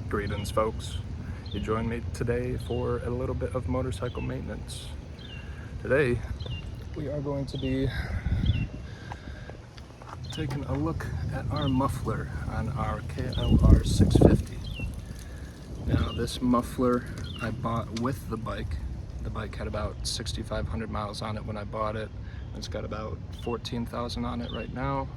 Greetings, folks. You join me today for a little bit of motorcycle maintenance. Today, we are going to be taking a look at our muffler on our KLR 650. Now, this muffler I bought with the bike. The bike had about 6,500 miles on it when I bought it. It's got about 14,000 on it right now.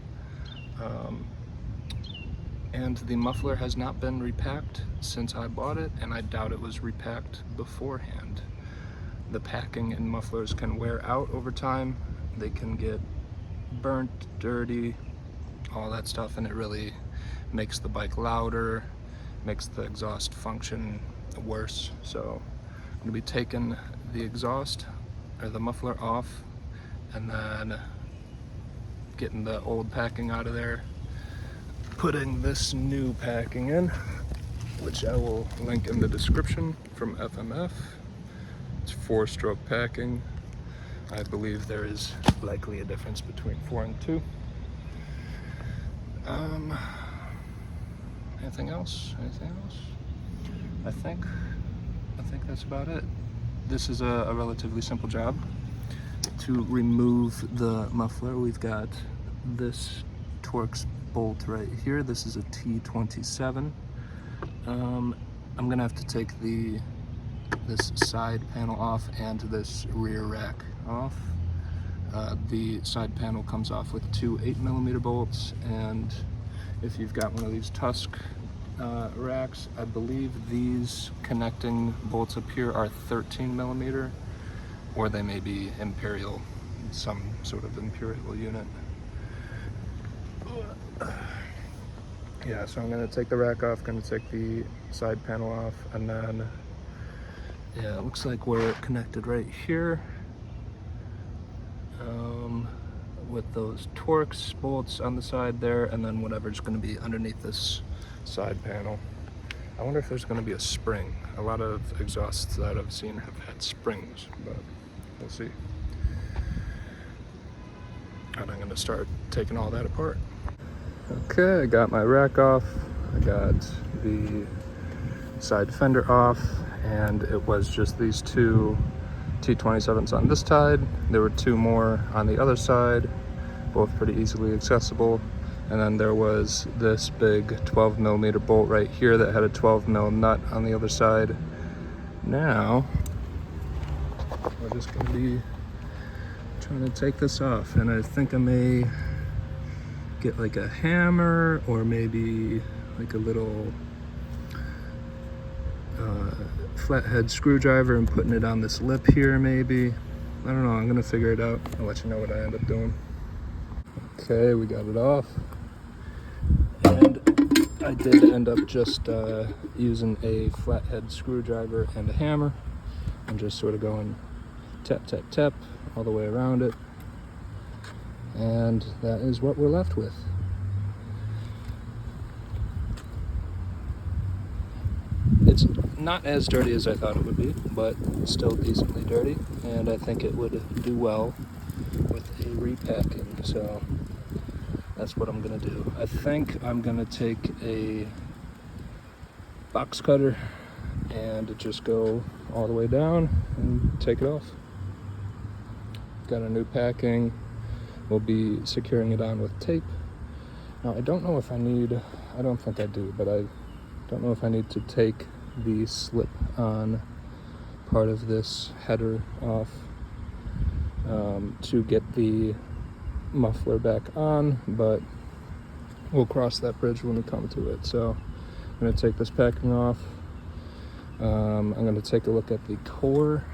And the muffler has not been repacked since I bought it, and I doubt it was repacked beforehand. The packing in mufflers can wear out over time. They can get burnt, dirty, all that stuff, and it really makes the bike louder, makes the exhaust function worse. So I'm gonna be taking the exhaust or the muffler off and then getting the old packing out of there, putting this new packing in, which I will link in the description from FMF. It's 4-stroke packing. I believe there is likely a difference between 4 and 2. Anything else? I think that's about it. This is a relatively simple job. To remove the muffler, we've got this Torx bolt right here. This is a T27. I'm gonna have to take this side panel off and this rear rack off. The side panel comes off with 2 8mm bolts, and if you've got one of these Tusk racks, I believe these connecting bolts up here are 13mm, or they may be Imperial, some sort of Imperial unit. Yeah, so I'm gonna take the rack off, gonna take the side panel off, and then, yeah, it looks like we're connected right here with those Torx bolts on the side there, and then whatever's gonna be underneath this side panel. I wonder if there's gonna be a spring. A lot of exhausts that I've seen have had springs, but we'll see. And I'm gonna start taking all that apart. Okay, I got my rack off, I got the side fender off, and it was just these 2 T27s on this side. There were 2 more on the other side, both pretty easily accessible. And then there was this big 12mm bolt right here that had a 12mm nut on the other side. Now, we're just gonna be trying to take this off, and I think I may get like a hammer or maybe like a little flathead screwdriver and putting it on this lip here maybe. I don't know, I'm gonna figure it out. I'll let you know what I end up doing. Okay, we got it off. And I did end up just using a flathead screwdriver and a hammer and just sort of going tap, tap, tap all the way around it. And that is what we're left with. It's not as dirty as I thought it would be, but still decently dirty, and I think it would do well with a repacking, so that's what I'm gonna do. I think I'm gonna take a box cutter and just go all the way down and take it off. Got a new packing. We'll be securing it on with tape. Now, I don't know if I don't think I do, but I don't know if I need to take the slip-on part of this header off to get the muffler back on, but we'll cross that bridge when we come to it. So I'm gonna take this packing off. I'm gonna take a look at the core.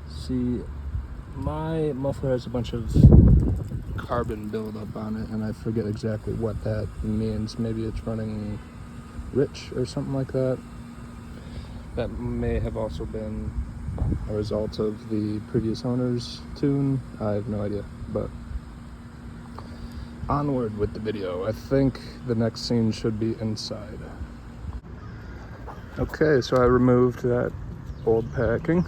See, my muffler has a bunch of carbon buildup on it, and I forget exactly what that means. Maybe it's running rich or something like that. That may have also been a result of the previous owner's tune. I have no idea, but onward with the video. I think the next scene should be inside. Okay, so I removed that old packing,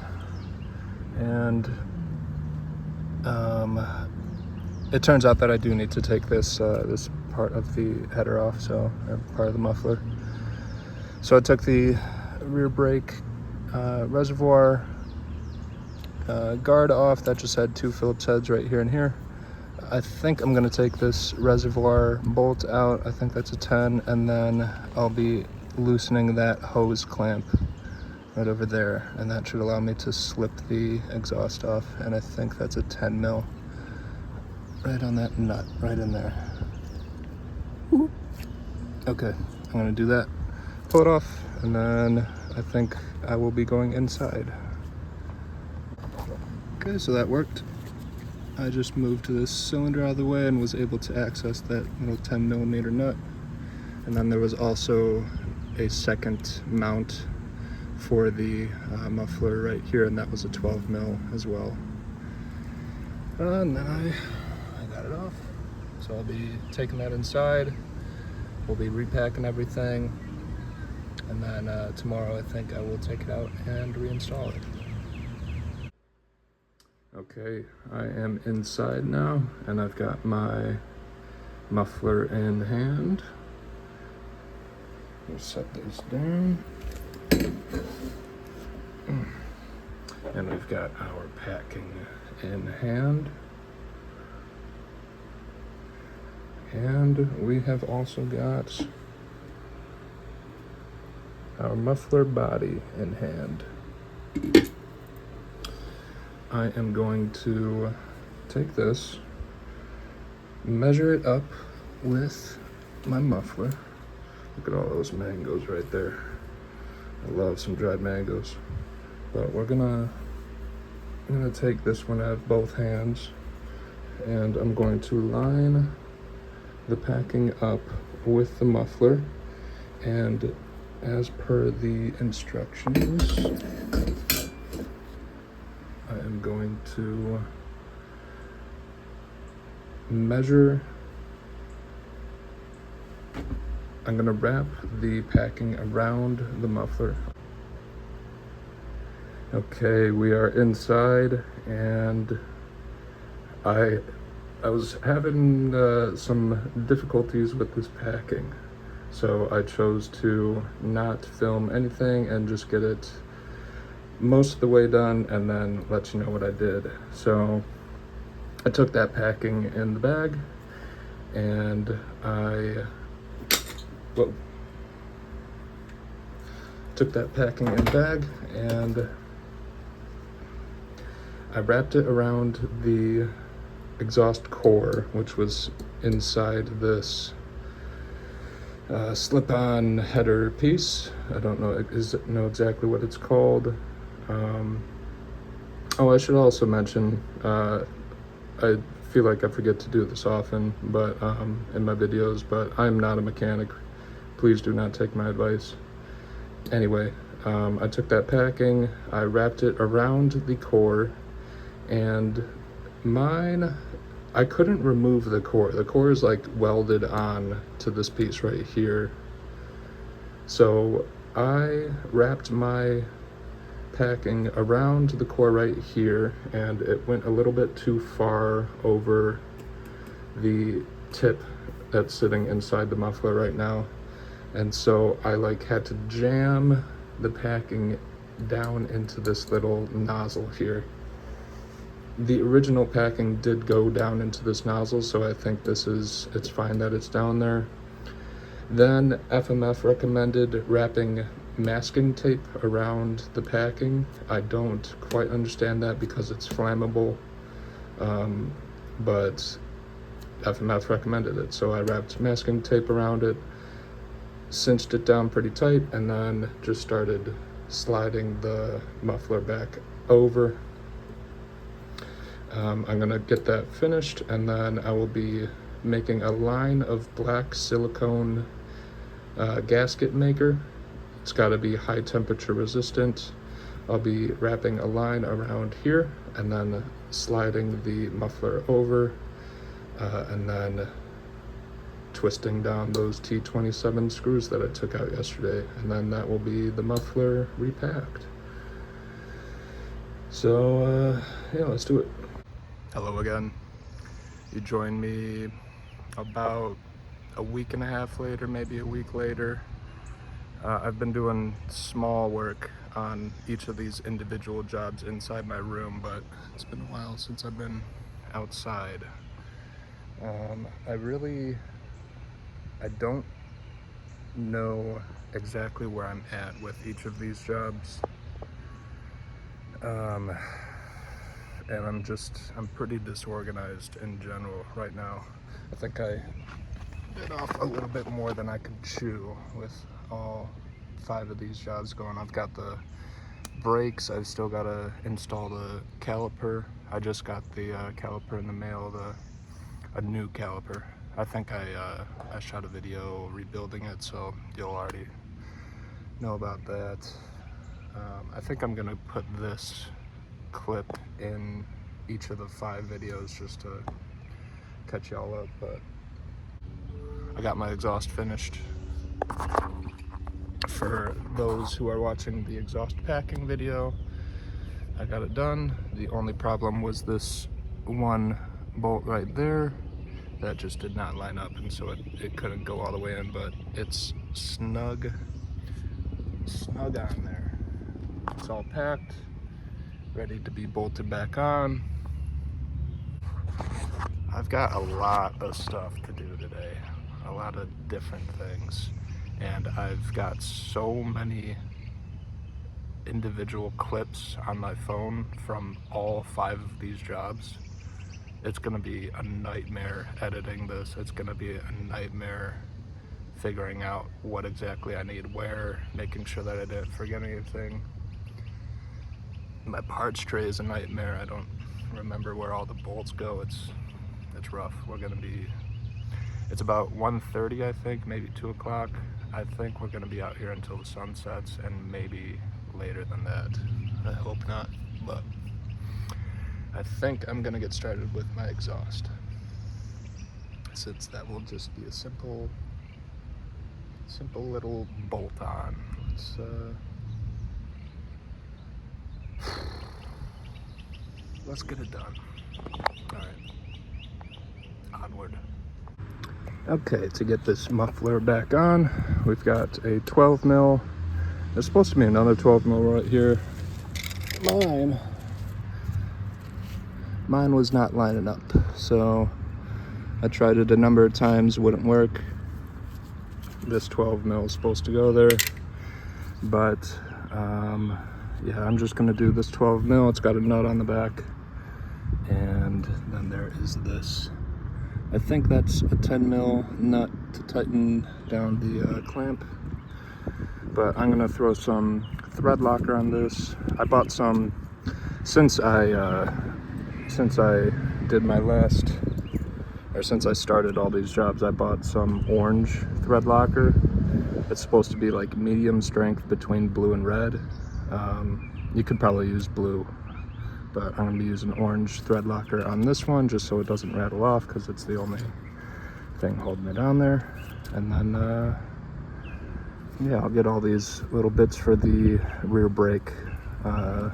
and it turns out that I do need to take this part of the header off, so part of the muffler. So I took the rear brake reservoir guard off. That just had 2 Phillips heads right here and here. I think I'm gonna take this reservoir bolt out. I think that's a 10, and then I'll be loosening that hose clamp right over there, and that should allow me to slip the exhaust off, and I think that's a 10 mil right on that nut right in there. Okay, I'm gonna do that, pull it off, and then I think I will be going inside. Okay, so that worked. I just moved this cylinder out of the way and was able to access that little 10 millimeter nut. And then there was also a second mount for the muffler right here, and that was a 12 mil as well. And then I got it off. So I'll be taking that inside. We'll be repacking everything. And then tomorrow I think I will take it out and reinstall it. Okay, I am inside now, and I've got my muffler in hand. We'll set this down. And we've got our packing in hand. And we have also got our muffler body in hand. I am going to take this, measure it up with my muffler. Look at all those mangoes right there. I love some dried mangoes. But I'm gonna take this one out of both hands, and I'm going to line the packing up with the muffler, and as per the instructions, I am going to measure. I'm going to wrap the packing around the muffler. Okay, we are inside, and I was having some difficulties with this packing, so I chose to not film anything and just get it most of the way done and then let you know what I did. So I took that packing in the bag, and took that packing in the bag, and I wrapped it around the exhaust core, which was inside this slip-on header piece. I don't know exactly what it's called. Oh, I should also mention, I feel like I forget to do this often, but in my videos, but I'm not a mechanic. Please do not take my advice. Anyway, I took that packing, I wrapped it around the core, and I couldn't remove the core. The core is like welded on to this piece right here. So I wrapped my packing around the core right here, and it went a little bit too far over the tip that's sitting inside the muffler right now. And so I had to jam the packing down into this little nozzle here. The original packing did go down into this nozzle, so I think it's fine that it's down there. Then FMF recommended wrapping masking tape around the packing. I don't quite understand that because it's flammable, but FMF recommended it, so I wrapped masking tape around it, cinched it down pretty tight, and then just started sliding the muffler back over. I'm gonna get that finished, and then I will be making a line of black silicone gasket maker. It's got to be high temperature resistant. I'll be wrapping a line around here and then sliding the muffler over, and then twisting down those T27 screws that I took out yesterday, and then that will be the muffler repacked. So yeah, let's do it. Hello again. You joined me about a week and a half later, maybe a week later. I've been doing small work on each of these individual jobs inside my room, but it's been a while since I've been outside. I don't know exactly where I'm at with each of these jobs. And I'm pretty disorganized in general right now. I think I bit off a little bit more than I could chew with all 5 of these jobs going. I've got the brakes, I've still got to install the caliper. I just got the caliper in the mail, a new caliper. I think I shot a video rebuilding it, so you'll already know about that. I think I'm gonna put this clip in each of the 5 videos just to catch y'all up, but I got my exhaust finished. For those who are watching the exhaust packing video, I got it done. The only problem was this one bolt right there that just did not line up, and so it couldn't go all the way in, but it's snug on there. It's all packed, ready to be bolted back on. I've got a lot of stuff to do today, a lot of different things, and I've got so many individual clips on my phone from all 5 of these jobs. It's gonna be a nightmare editing this. It's gonna be a nightmare figuring out what exactly I need where, making sure that I didn't forget anything. My parts tray is a nightmare. I don't remember where all the bolts go. It's rough. It's about 1:30, I think, maybe 2 o'clock. I think we're gonna be out here until the sun sets, and maybe later than that. I hope not, but I think I'm gonna get started with my exhaust, since that will just be a simple little bolt on. Let's get it done. All right, onward. Okay, to get this muffler back on, we've got a 12 mil. There's supposed to be another 12 mil right here. Mine was not lining up, so I tried it a number of times, wouldn't work. This 12 mil is supposed to go there, but yeah, I'm just gonna do this 12 mil. It's got a nut on the back, and then there is this. I think that's a 10 mil nut to tighten down the clamp, but I'm gonna throw some thread locker on this. I bought some since I did my last, or since I started all these jobs. I bought some orange thread locker. It's supposed to be like medium strength between blue and red. You could probably use blue, but I'm gonna be using orange thread locker on this one just so it doesn't rattle off, because it's the only thing holding it on there. And then yeah, I'll get all these little bits for the rear brake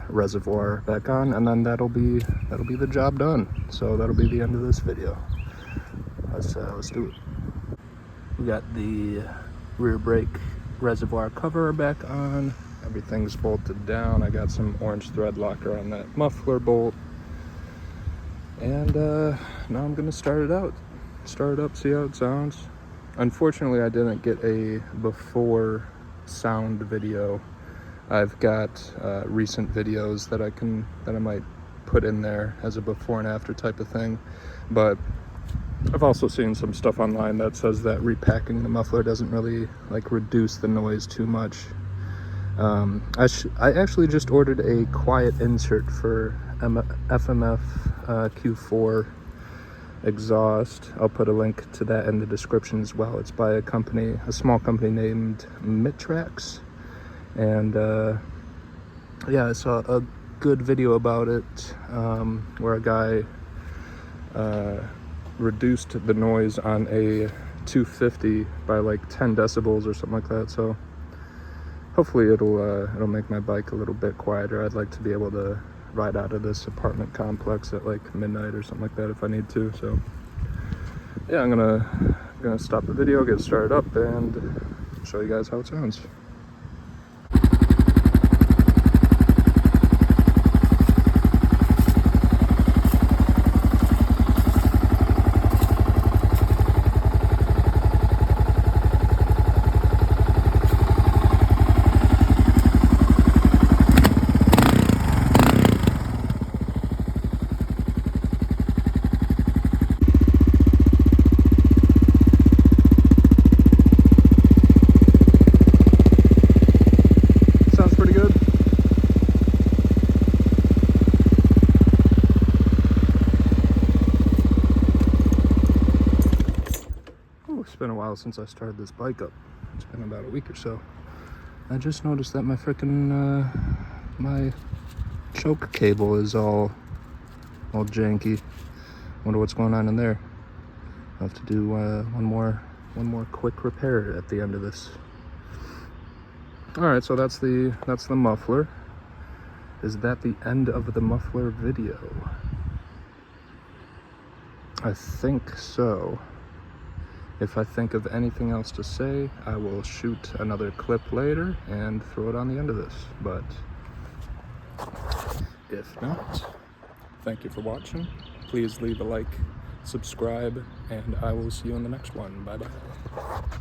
reservoir back on, and then that'll be the job done. So that'll be the end of this video. Let's do it. We got the rear brake reservoir cover back on. Everything's bolted down. I got some orange thread locker on that muffler bolt, and now I'm gonna start it up, see how it sounds. Unfortunately, I didn't get a before sound video. I've got recent videos that I might put in there as a before and after type of thing, but I've also seen some stuff online that says that repacking the muffler doesn't really like reduce the noise too much. I actually just ordered a quiet insert for FMF Q4 exhaust. I'll put a link to that in the description as well. It's by a small company named Mitrax, and yeah, I saw a good video about it where a guy reduced the noise on a 250 by like 10 decibels or something like that. So hopefully it'll make my bike a little bit quieter. I'd like to be able to ride out of this apartment complex at like midnight or something like that if I need to. So yeah, I'm gonna gonna stop the video, get started up, and show you guys how it sounds. It's been a while since I started this bike up. It's been about a week or so. I just noticed that my frickin' my choke cable is all janky. Wonder what's going on in there. I'll have to do one more quick repair at the end of this. All right, so that's the muffler. Is that the end of the muffler video? I think so. If I think of anything else to say, I will shoot another clip later and throw it on the end of this. But if not, thank you for watching. Please leave a like, subscribe, and I will see you in the next one. Bye-bye.